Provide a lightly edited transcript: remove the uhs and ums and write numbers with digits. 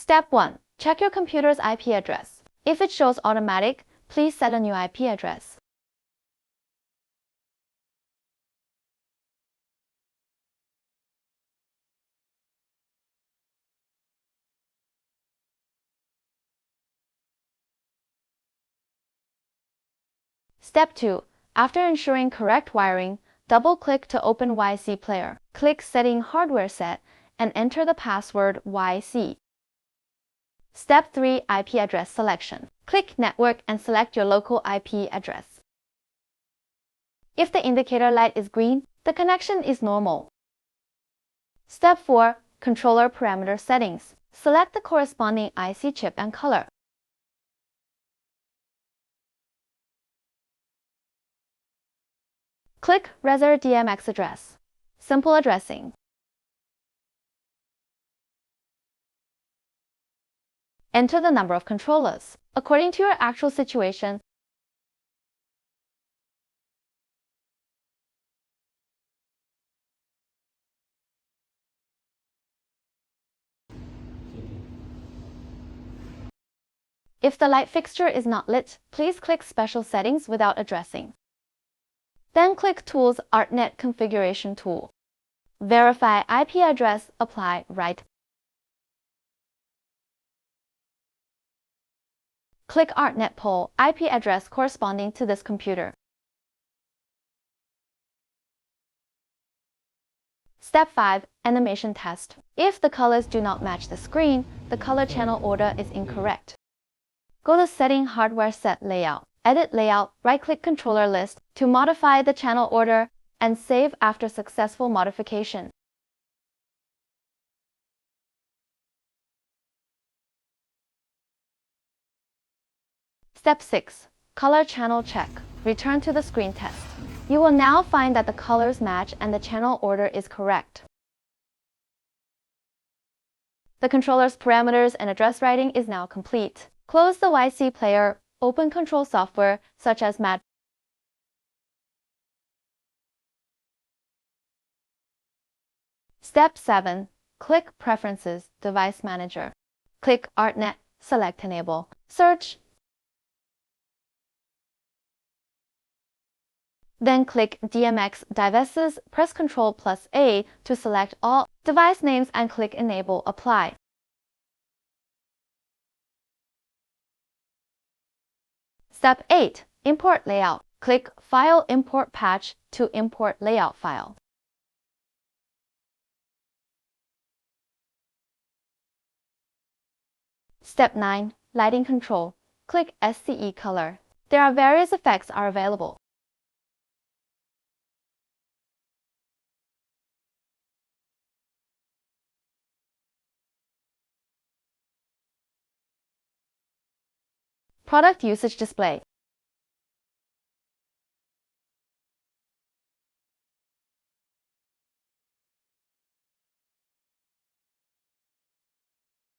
Step 1. Check your computer's IP address. If it shows automatic, please set a new IP address. Step 2. After ensuring correct wiring, double-click to open YC-Player. Click Setting Hardware Set and enter the password YC. Step 3. IP address selection. Click Network and select your local IP address. If the indicator light is green, the connection is normal. Step 4. Controller parameter settings. Select the corresponding IC chip and color. Click Reser DMX address. Simple addressing. Enter the number of controllers according to your actual situation. If the light fixture is not lit, please click Special Settings without addressing. Then click Tools ArtNet Configuration Tool. Verify IP address, apply right. Click ArtNet Poll IP address corresponding to this computer. Step 5. Animation test. If the colors do not match the screen, the color channel order is incorrect. Go to Setting Hardware Set Layout. Edit Layout, right-click Controller List to modify the channel order and save after successful modification. Step 6. Color Channel Check. Return to the screen test. You will now find that the colors match and the channel order is correct. The controller's parameters and address writing is now complete. Close the YC-Player. Open control software such as Madrix. Step 7. Click Preferences, Device Manager. Click ArtNet, select Enable. Search. Then click DMX Devices, press Ctrl+A to select all device names and click Enable Apply. Step 8. Import Layout. Click File Import Patch to import layout file. Step 9. Lighting Control. Click SCE Color. There are various effects are available. Product Usage Display.